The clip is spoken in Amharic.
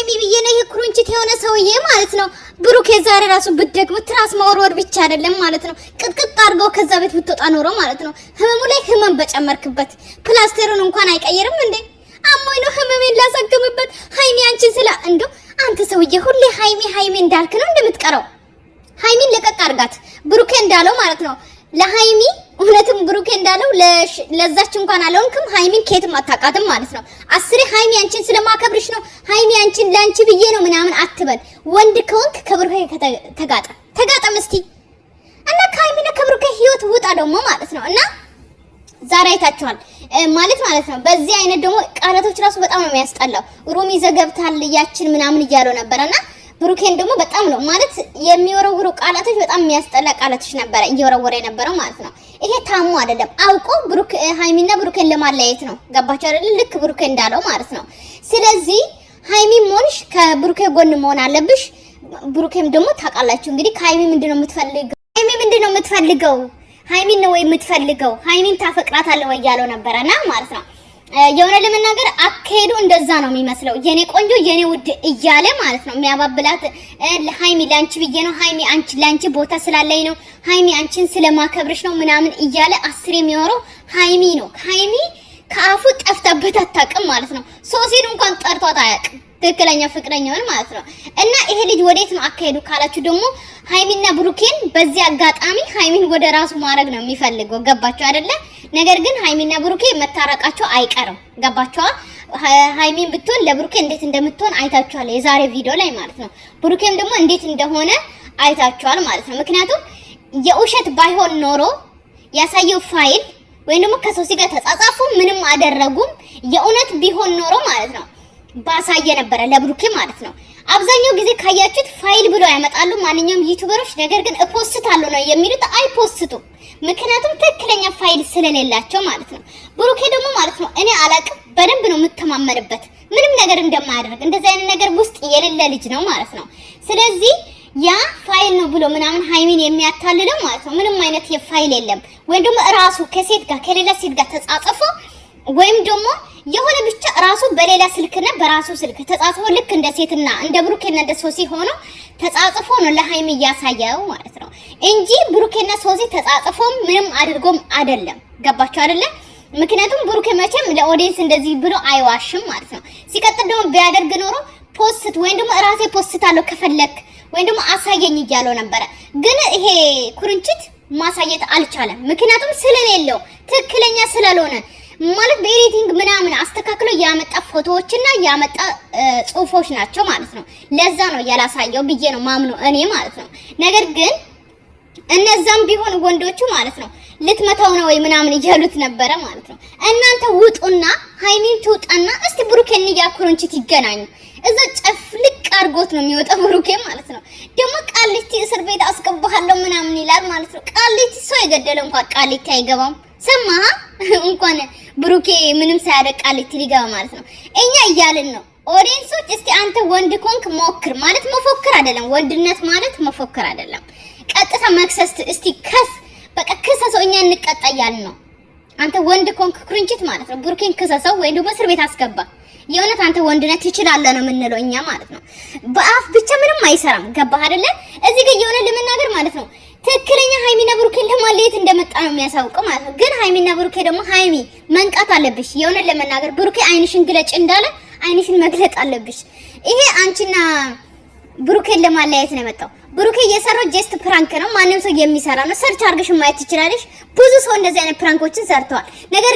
ለሃይሚ ብዬ ነው የኩርንችት የሆነ ሰውዬ ማለት ነው። ብሩኬ ዛሬ ራሱ ብትደግሙ ትራስ መወርወር ብቻ አይደለም ማለት ነው። ቅጥቅጥ አድርገው ከዛ ቤት ብትወጣ ኖሮ ማለት ነው። ህመሙ ላይ ህመም በጨመርክበት ፕላስተሩን እንኳን አይቀየርም እንዴ? አሞኝ ነው ህመሜን ላሳክምበት። ሃይሚ አንቺን ስላ እንደው አንተ ሰውዬ ሁሌ ሃይሚ ሃይሚ እንዳልክ ነው እንደምትቀረው። ሃይሚን ለቀቅ አድርጋት ብሩኬ እንዳለው ማለት ነው። ለሃይሚ እውነትም ብሩኬ እንዳለው ለዛች እንኳን አልሆንክም። ሃይሚን ከየትም አታውቃትም ማለት ነው። አስሬ ሃይሚ አንቺን ስለማከብርሽ ነው ሃይሚ አንቺን ላንቺ ብዬ ነው ምናምን አትበል። ወንድ ከሆንክ ከብሩኬ ተጋጠም እስቲ እና ከሃይሚና ከብሩኬ ህይወት ውጣ ደግሞ ማለት ነው። እና ዛሬ አይታችኋል ማለት ነው። በዚህ አይነት ደግሞ ቃላቶች ራሱ በጣም ነው የሚያስጠላው። ሩሚ ዘገብታል ያችን ምናምን እያለው ነበርና ብሩኬን ደግሞ በጣም ነው ማለት የሚወረውሩ ቃላቶች በጣም የሚያስጠላ ቃላቶች ነበር እየወረወረ የነበረው ማለት ነው። ይሄ ታሙ አይደለም አውቆ ሃይሚና ብሩኬን ለማለያየት ነው። ገባችሁ አይደል? ልክ ብሩኬ እንዳለው ማለት ነው። ስለዚህ ሃይሚም ሆንሽ ከብሩኬ ጎን መሆን አለብሽ። ብሩኬም ደግሞ ታውቃላችሁ እንግዲህ ከሃይሚ ምንድነው የምትፈልገው? ሃይሚን ነው ወይ የምትፈልገው? ሃይሚን ታፈቅራታለህ ወይ ያለው ነበርና ማለት ነው። የሆነ ለመናገር አካሄዱ እንደዛ ነው የሚመስለው። የኔ ቆንጆ የኔ ውድ እያለ ማለት ነው የሚያባብላት። ሃይሚ ላንቺ ብዬ ነው፣ ሃይሚ አንቺ ላንቺ ቦታ ስላለኝ ነው፣ ሃይሚ አንቺን ስለማከብርሽ ነው ምናምን እያለ አስር የሚያወራው ሃይሚ ነው። ሃይሚ ከአፉ ጠፍታበት አታውቅም ማለት ነው። ሶሲን እንኳን ጠርቷት አያውቅም ትክክለኛ ፍቅረኛውን ማለት ነው። እና ይሄ ልጅ ወዴት ነው አካሄዱ ካላችሁ ደግሞ ሃይሚና ብሩኬን በዚህ አጋጣሚ ሃይሚን ወደ ራሱ ማድረግ ነው የሚፈልገው። ገባችሁ አይደለ? ነገር ግን ሃይሚና ብሩኬ መታረቃቸው አይቀርም። ገባችሁ? ሃይሚን ብትሆን ለብሩኬ እንዴት እንደምትሆን አይታችኋል የዛሬ ቪዲዮ ላይ ማለት ነው። ብሩኬም ደግሞ እንዴት እንደሆነ አይታችኋል ማለት ነው። ምክንያቱም የውሸት ባይሆን ኖሮ ያሳየው ፋይል ወይም ደግሞ ከሶሲ ጋር ተጻጻፉ ምንም አደረጉም የእውነት ቢሆን ኖሮ ማለት ነው ባሳየ ነበረ ለብሩኬ ማለት ነው። አብዛኛው ጊዜ ካያችሁት ፋይል ብሎ ያመጣሉ ማንኛውም ዩቲዩበሮች። ነገር ግን እፖስታለሁ ነው የሚሉት፣ አይፖስቱም። ምክንያቱም ትክክለኛ ፋይል ስለሌላቸው ማለት ነው። ብሩኬ ደግሞ ማለት ነው እኔ አላቅም በደንብ ነው የምተማመንበት ምንም ነገር እንደማያደርግ እንደዚህ አይነት ነገር ውስጥ የሌለ ልጅ ነው ማለት ነው። ስለዚህ ያ ፋይል ነው ብሎ ምናምን ሃይሚን የሚያታልለው ማለት ነው ምንም አይነት የፋይል የለም። ወይም ደግሞ ራሱ ከሴት ጋር ከሌላ ሴት ጋር ተጻጽፎ ወይም ደግሞ የሆነ ብቻ ራሱ በሌላ ስልክና በራሱ ስልክ ተጻጽፎ ልክ እንደ ሴትና እንደ ብሩኬና እንደ ሶሲ ሆኖ ተጻጽፎ ነው ለሃይሚ ያሳየው ማለት ነው እንጂ ብሩኬና ሶሲ ተጻጽፎ ምንም አድርጎም አይደለም። ገባችሁ አይደለ? ምክንያቱም ብሩኬ መቼም ለኦዲየንስ እንደዚህ ብሎ አይዋሽም ማለት ነው። ሲቀጥል ደግሞ ቢያደርግ ኖሮ ፖስት ወይም ደግሞ ራሴ ፖስታለሁ ከፈለክ ወይም ደግሞ አሳየኝ እያለው ነበረ። ግን ይሄ ኩርንችት ማሳየት አልቻለም። ምክንያቱም ስለሌለው ትክክለኛ ስላልሆነ ማለት በኤዲቲንግ ምናምን አስተካክሎ ያመጣ ፎቶዎችና ያመጣ ጽሁፎች ናቸው ማለት ነው። ለዛ ነው ያላሳየው ብዬ ነው ማምኖ እኔ ማለት ነው። ነገር ግን እነዛም ቢሆን ወንዶቹ ማለት ነው ልትመታው ነው ወይ ምናምን እያሉት ነበረ ማለት ነው። እናንተ ውጡና ሃይሚን ትውጣና እስቲ ብሩኬን ያኩርንችት ይገናኙ። እዛ ጨፍልቅ አርጎት ነው የሚወጣው ብሩኬ ማለት ነው። ደግሞ ቃሊቲ እስር ቤት አስገባሃለሁ ምናምን ይላል ማለት ነው። ቃሊቲ ሰው የገደለ እንኳን ቃሊቲ አይገባም። ሰማ እንኳን ብሩኬ ምንም ሳያደቅ ቃሊቲ ሊገባ ማለት ነው። እኛ እያልን ነው ኦዲየንሶች፣ እስቲ አንተ ወንድ ኮንክ ሞክር ማለት መፎክር አይደለም። ወንድነት ማለት መፎክር አይደለም። ቀጥታ መክሰስ እስቲ ከስ በቃ ከሰሰው እኛ እንቀጣያለን ነው። አንተ ወንድ ኮንክ ኩርንችት ማለት ነው ብሩኬን ከሰሰው ወይ ደግሞ እስር ቤት አስገባ። የእውነት አንተ ወንድነት ትችላለህ ነው የምንለው እኛ ማለት ነው። በአፍ ብቻ ምንም አይሰራም። ገባህ አይደለ? እዚህ ጋር የሆነ ለመናገር ማለት ነው ትክክለኛ ሃይሚና ብሩኬን ለማለየት እንደመጣ ነው የሚያሳውቀው ማለት ነው። ግን ሃይሚና ብሩኬ ደግሞ ሃይሚ መንቃት አለብሽ። የሆነ ለመናገር ብሩኬ አይንሽን ግለጭ እንዳለ አይንሽን መግለጥ አለብሽ። ይሄ አንቺና ብሩኬን ለማለያየት ነው የመጣው። ብሩኬ የሰራው ጀስት ፕራንክ ነው። ማንም ሰው የሚሰራ ነው። ሰርች አድርገሽ ማየት ትችላለሽ። ብዙ ሰው እንደዚህ አይነት ፕራንኮችን ሰርተዋል። ነገር